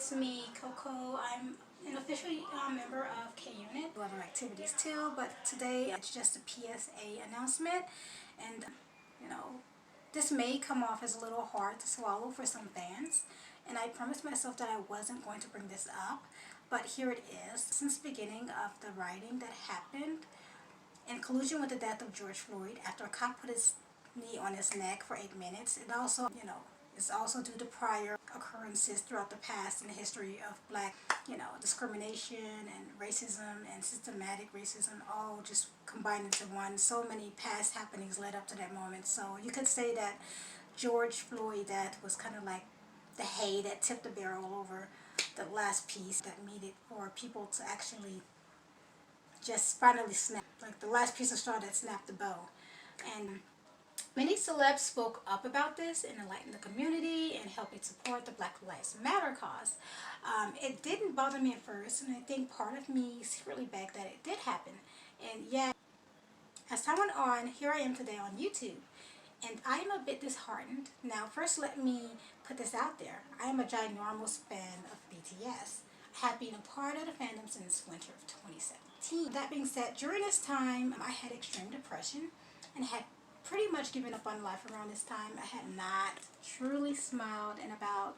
it's me, Koko. I'm an official member of K Unit. Other activities too, but today it's just a P.S.A. announcement, and you know, this may come off as a little hard to swallow for some fans, and I promised myself that I wasn't going to bring this up, but here it is. Since the beginning of the rioting that happened in collusion with the death of George Floyd, after a cop put his knee on his neck for 8 minutes, it also, it's also due to prior occurrences throughout the past in the history of black, discrimination and racism and systematic racism, all just combined into one. So many past happenings led up to that moment. So you could say that George Floyd death was kind of like the hay that tipped the barrel over the last piece that needed for people to actually just finally snap, like the last piece of straw that snapped the bow. And many celebs spoke up about this and enlightened the community and helping support the Black Lives Matter cause. It didn't bother me at first, and I think part of me secretly begged that it did happen. And yet, as time went on, here I am today on YouTube. And I am a bit disheartened. Now, first let me put this out there. I am a ginormous fan of BTS. I have been a part of the fandom since winter of 2017. That being said, during this time, I had extreme depression and had pretty much given up on life around this time. I had not truly smiled in about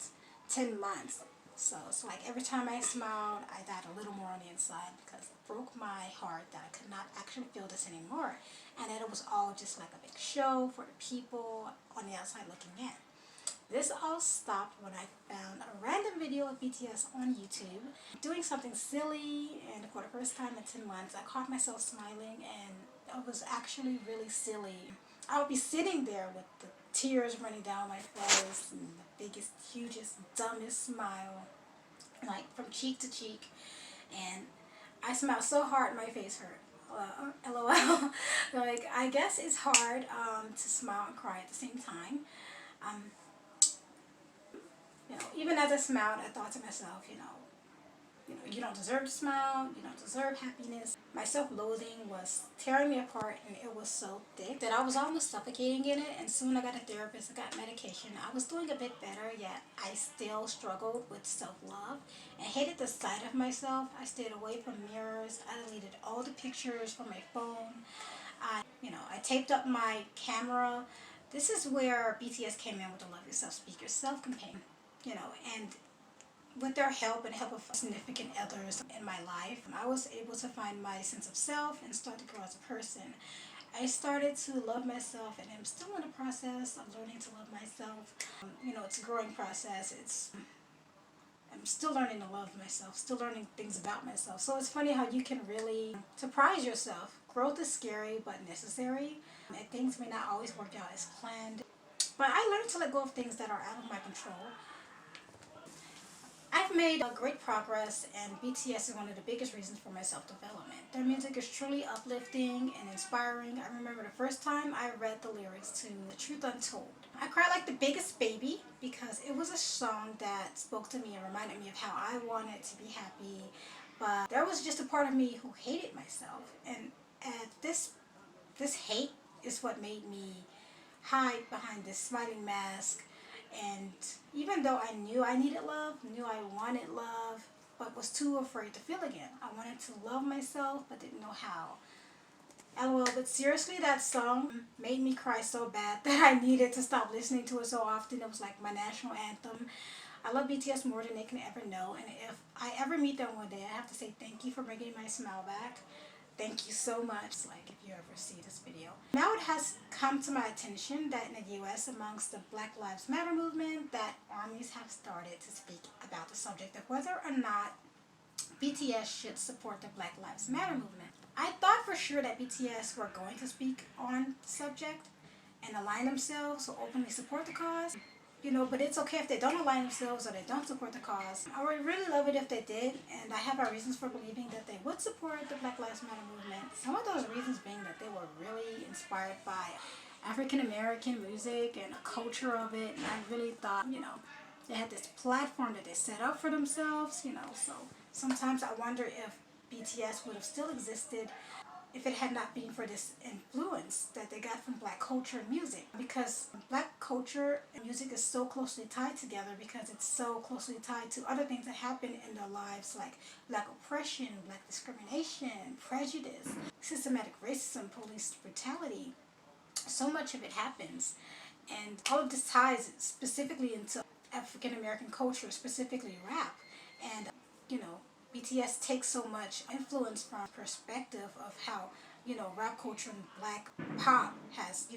10 months. So it's like every time I smiled, I died a little more on the inside because it broke my heart that I could not actually feel this anymore. And that it was all just like a big show for the people on the outside looking in. This all stopped when I found a random video of BTS on YouTube doing something silly, and for the first time in 10 months I caught myself smiling, and it was actually really silly. I would be sitting there with the tears running down my face and the biggest, hugest, dumbest smile, like from cheek to cheek, and I smiled so hard my face hurt. LOL. Like, I guess it's hard to smile and cry at the same time. Even as I smiled, I thought to myself, you don't deserve to smile, you don't deserve happiness. My self-loathing was tearing me apart, and it was so thick that I was almost suffocating in it. And soon I got a therapist, I got medication. I was doing a bit better, yet I still struggled with self-love and hated the sight of myself. I stayed away from mirrors. I deleted all the pictures from my phone. I taped up my camera. This is where BTS came in with the Love Yourself, Speak Yourself campaign, and with their help and help of significant others in my life, I was able to find my sense of self and start to grow as a person. I started to love myself, and I'm still in the process of learning to love myself. It's a growing process. I'm still learning to love myself, still learning things about myself. So it's funny how you can really surprise yourself. Growth is scary but necessary, and things may not always work out as planned. But I learned to let go of things that are out of my control. I've made great progress, and BTS is one of the biggest reasons for my self-development. Their music is truly uplifting and inspiring. I remember the first time I read the lyrics to The Truth Untold. I cried like the biggest baby because it was a song that spoke to me and reminded me of how I wanted to be happy. But there was just a part of me who hated myself, and this hate is what made me hide behind this smiling mask. And even though I knew I needed love, knew I wanted love, but was too afraid to feel again. I wanted to love myself, but didn't know how. LOL, but seriously, that song made me cry so bad that I needed to stop listening to it so often. It was like my national anthem. I love BTS more than they can ever know, and if I ever meet them one day, I have to say thank you for bringing my smile back. Thank you so much. Like, if you ever see this video. Now it has come to my attention that in the US, amongst the Black Lives Matter movement, that armies have started to speak about the subject of whether or not BTS should support the Black Lives Matter movement. I thought for sure that BTS were going to speak on the subject and align themselves or openly support the cause. But it's okay if they don't align themselves or they don't support the cause. I would really love it if they did, and I have our reasons for believing that they would support the Black Lives Matter movement. Some of those reasons being that they were really inspired by African American music and the culture of it, and I really thought, they had this platform that they set up for themselves, so sometimes I wonder if BTS would have still existed if it had not been for this influence that they got from black culture and music. Because black culture and music is so closely tied together because it's so closly tied to other things that happen in their lives, like black oppression, black discrimination, prejudice, systematic racism, police brutality. So much of it happens, and all of this ties specifically into African American culture, specifically rap. And BTS takes so much influence from perspective of how rap culture and black pop has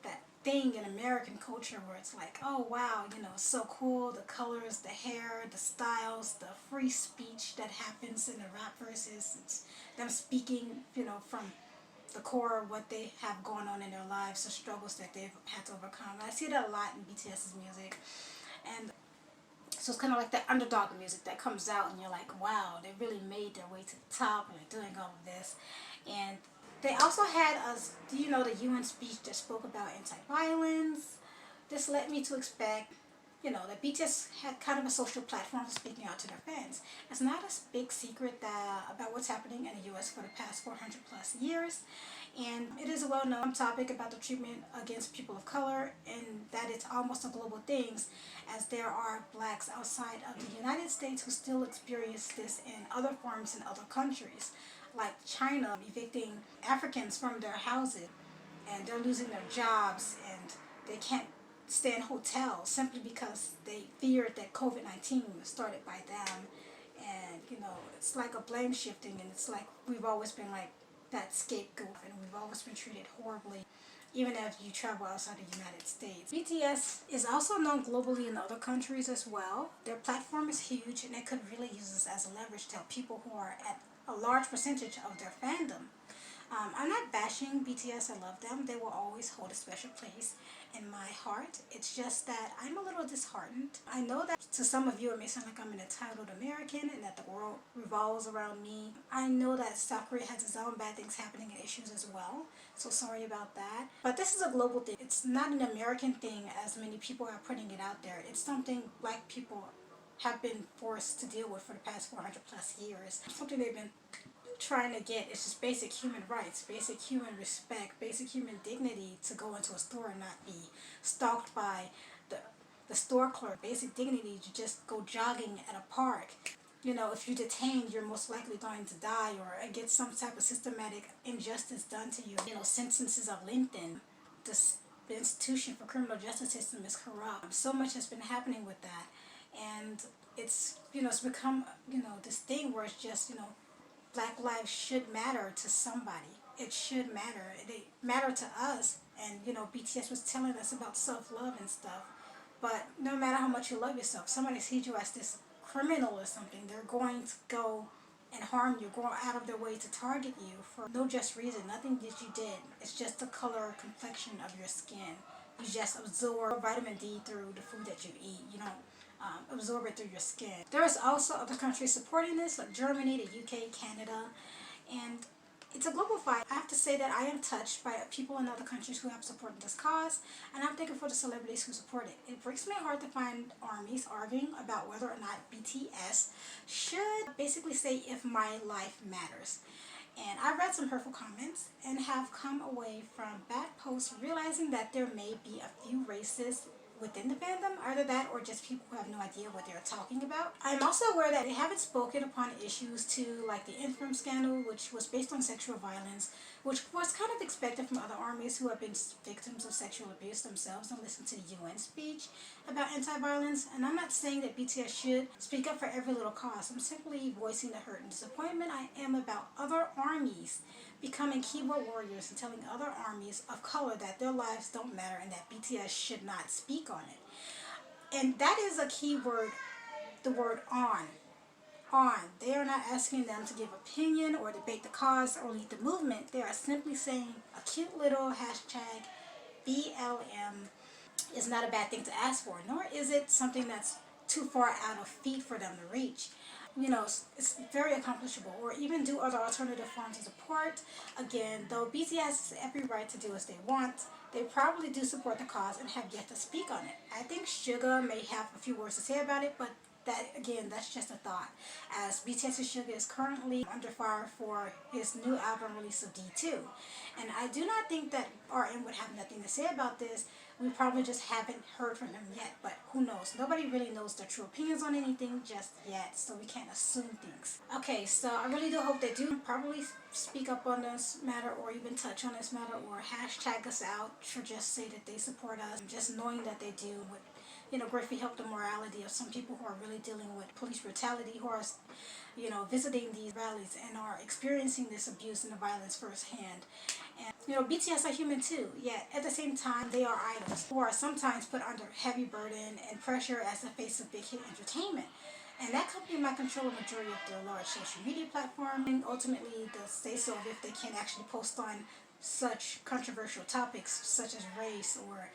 that thing in American culture where it's like, oh wow, so cool, the colors, the hair, the styles, the free speech that happens in the rap verses. It's them speaking from the core of what they have going on in their lives, the struggles that they've had to overcome. And I see that a lot in BTS's music. And so it's kind of like that underdog music that comes out and you're like, wow, they really made their way to the top and they're doing all of this. And they also had the UN speech that spoke about anti-violence. This led me to expect that BTS had kind of a social platform for speaking out to their fans. It's not a big secret about what's happening in the U.S. for the past 400 plus years, and it is a well-known topic about the treatment against people of color, and that it's almost a global thing, as there are blacks outside of the United States who still experience this in other forms in other countries, like China evicting Africans from their houses, and they're losing their jobs, and they can't stay in hotels simply because they feared that COVID-19 was started by them. And it's like a blame shifting, and it's like we've always been like that scapegoat, and we've always been treated horribly even if you travel outside the United States. BTS is also known globally in other countries as well. Their platform is huge, and they could really use this as a leverage to help people who are at a large percentage of their fandom. I'm not bashing BTS, I love them. They will always hold a special place in my heart. It's just that I'm a little disheartened. I know that to some of you it may sound like I'm an entitled American and that the world revolves around me. I know that South Korea has its own bad things happening and issues as well, so sorry about that. But this is a global thing. It's not an American thing as many people are putting it out there. It's something black people have been forced to deal with for the past 400 plus years. Something they've been trying to get. It's just basic human rights, basic human respect, basic human dignity to go into a store and not be stalked by the store clerk, basic dignity to just go jogging at a park. If you're detained, you're most likely going to die or get some type of systematic injustice done to you. Sentences of lengthen. The institution for criminal justice system is corrupt. So much has been happening with that, and it's it's become this thing where it's just black lives should matter to somebody. It should matter. They matter to us. And BTS was telling us about self-love and stuff. But no matter how much you love yourself, somebody sees you as this criminal or something, they're going to go and harm you, go out of their way to target you for no just reason, nothing that you did. It's just the color or complexion of your skin. You just absorb vitamin D through the food that you eat. You don't absorb it through your skin. There's also other countries supporting this, like Germany, the UK, Canada, and it's a global fight. I have to say that I am touched by people in other countries who have supported this cause, and I'm thankful for the celebrities who support it. It breaks my heart to find armies arguing about whether or not BTS should basically say if my life matters. And I read some hurtful comments and have come away from bad posts realizing that there may be a few racists within the fandom, either that or just people who have no idea what they're talking about. I'm also aware that they haven't spoken upon issues too, like the infam scandal, which was based on sexual violence, which was kind of expected from other armies who have been victims of sexual abuse themselves and listened to the UN speech about anti-violence. And I'm not saying that BTS should speak up for every little cause. I'm simply voicing the hurt and disappointment I am about other armies becoming keyboard warriors and telling other armies of color that their lives don't matter and that BTS should not speak on it. And that is a key word, the word on. On. They are not asking them to give opinion or debate the cause or lead the movement. They are simply saying a cute little hashtag BLM is not a bad thing to ask for, nor is it something that's too far out of feet for them to reach. It's very accomplishable, or even do other alternative forms of support. Again, though BTS has every right to do as they want, they probably do support the cause and have yet to speak on it. I think Suga may have a few words to say about it, but that, again, that's just a thought. As BTS's Sugar is currently under fire for his new album release of D2. And I do not think that RM would have nothing to say about this. We probably just haven't heard from him yet, but who knows? Nobody really knows their true opinions on anything just yet, so we can't assume things. Okay, so I really do hope they do probably speak up on this matter, or even touch on this matter, or hashtag us out, or just say that they support us. Just knowing that they do would, greatly help the morality of some people who are really dealing with police brutality, who are, visiting these rallies and are experiencing this abuse and the violence firsthand. And, BTS are human too, yet at the same time, they are idols who are sometimes put under heavy burden and pressure as the face of big hit entertainment. And that company might control a majority of the large social media platform, and ultimately the say so if they can actually post on such controversial topics such as race or,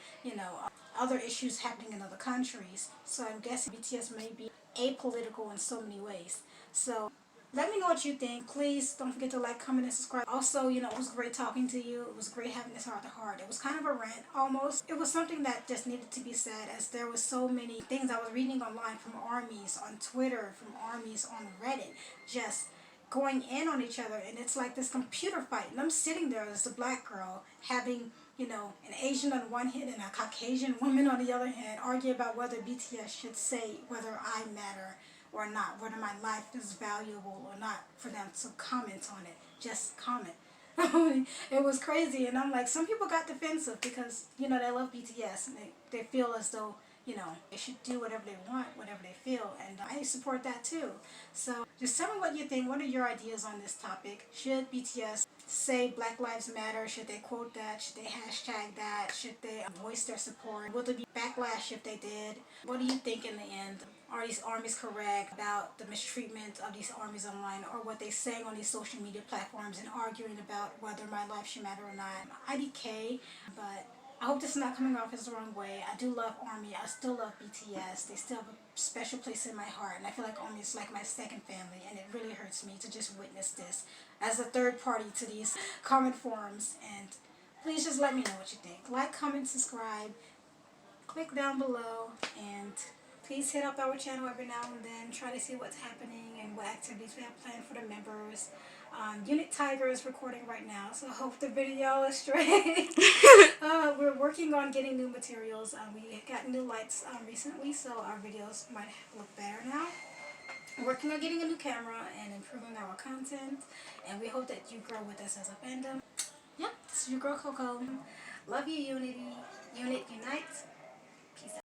other issues happening in other countries. So I'm guessing BTS may be apolitical in so many ways. So let me know what you think. Please don't forget to like, comment, and subscribe. Also, it was great talking to you. It was great having this heart-to-heart. It was kind of a rant, almost. It was something that just needed to be said, as there was so many things I was reading online from armies on Twitter, from armies on Reddit, just going in on each other, and it's like this computer fight. And I'm sitting there as a black girl having, an Asian on one hand and a Caucasian woman on the other hand argue about whether BTS should say whether I matter or not, whether my life is valuable or not, for them to comment on it. Just comment. It was crazy, and I'm like, some people got defensive because, they love BTS, and they feel as though, they should do whatever they want, whatever they feel, and I support that too. So just tell me what you think. What are your ideas on this topic? Should BTS say Black Lives Matter? Should they quote that? Should they hashtag that? Should they voice their support? Will there be backlash if they did? What do you think in the end? Are these armies correct about the mistreatment of these armies online, or what they saying on these social media platforms and arguing about whether my life should matter or not? IDK, but I hope this is not coming off as the wrong way. I do love ARMY. I still love BTS. They still have a special place in my heart, and I feel like ARMY is like my second family, and it really hurts me to just witness this as a third party to these comment forums. And please just let me know what you think. Like, comment, subscribe, click down below, and please hit up our channel every now and then. Try to see what's happening and what activities we have planned for the members. Unit Tiger is recording right now, so I hope the video is straight. We're working on getting new materials. We got new lights recently, so our videos might look better now. We're working on getting a new camera and improving our content, and we hope that you grow with us as a fandom. Yep, this is your girl Koko. Love you, Unity. Unit unite. Peace out.